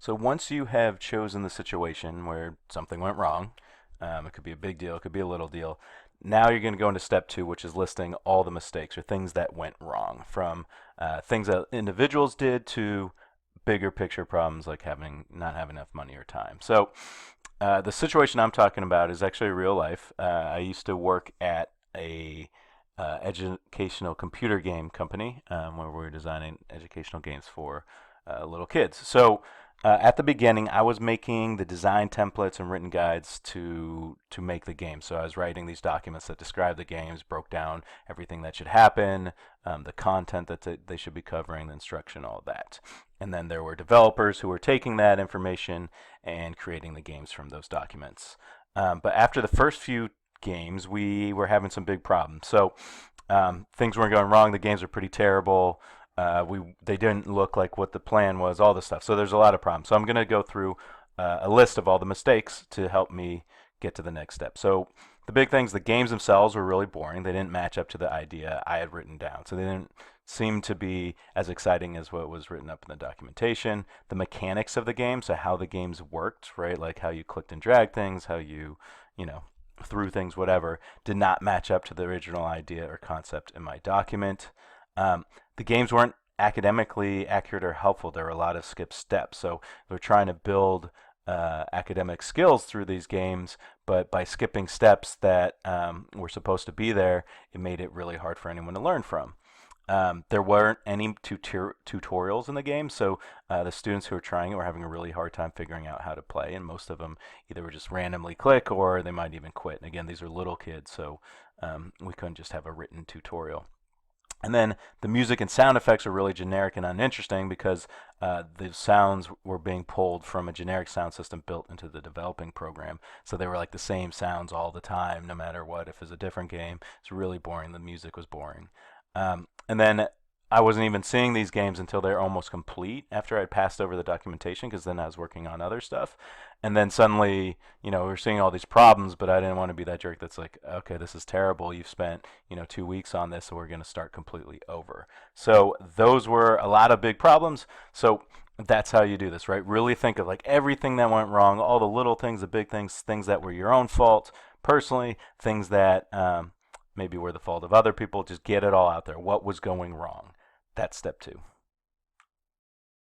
So once you have chosen the situation where something went wrong, it could be a big deal, it could be a little deal. Now you're going to go into step two, which is listing all the mistakes or things that went wrong, from things that individuals did to bigger picture problems like having not having enough money or time. So the situation I'm talking about is actually real life. I used to work at a educational computer game company where we were designing educational games for little kids. So at the beginning, I was making the design templates and written guides to make the game. So I was writing these documents that describe the games, broke down everything that should happen, the content that they should be covering, the instruction, all of that. And then there were developers who were taking that information and creating the games from those documents. But after the first few games, we were having some big problems. So things weren't going wrong. The games were pretty terrible. They didn't look like what the plan was. All this stuff. So there's a lot of problems. So I'm going to go through a list of all the mistakes to help me get to the next step. So the big things, the games themselves were really boring. They didn't match up to the idea I had written down. So they didn't seem to be as exciting as what was written up in the documentation. The mechanics of the game, so how the games worked, right? Like how you clicked and dragged things, how you know, threw things, whatever, did not match up to the original idea or concept in my document. The games weren't academically accurate or helpful. There were a lot of skipped steps. So they're trying to build academic skills through these games, but by skipping steps that were supposed to be there, it made it really hard for anyone to learn from. There weren't any tutorials in the game, so the students who were trying it were having a really hard time figuring out how to play, and most of them either would just randomly click or they might even quit. And again, these are little kids, so we couldn't just have a written tutorial. And then the music and sound effects are really generic and uninteresting because the sounds were being pulled from a generic sound system built into the developing program. So they were like the same sounds all the time, no matter what. If it was a different game, it's really boring. The music was boring. And then I wasn't even seeing these games until they're almost complete after I'd passed over the documentation because then I was working on other stuff. And then suddenly, we're seeing all these problems, but I didn't want to be that jerk that's like, okay, this is terrible. You've spent, 2 weeks on this, so we're going to start completely over. So those were a lot of big problems. So that's how you do this, right? Really think of like everything that went wrong, all the little things, the big things, things that were your own fault personally, things that maybe were the fault of other people. Just get it all out there. What was going wrong? That's step two.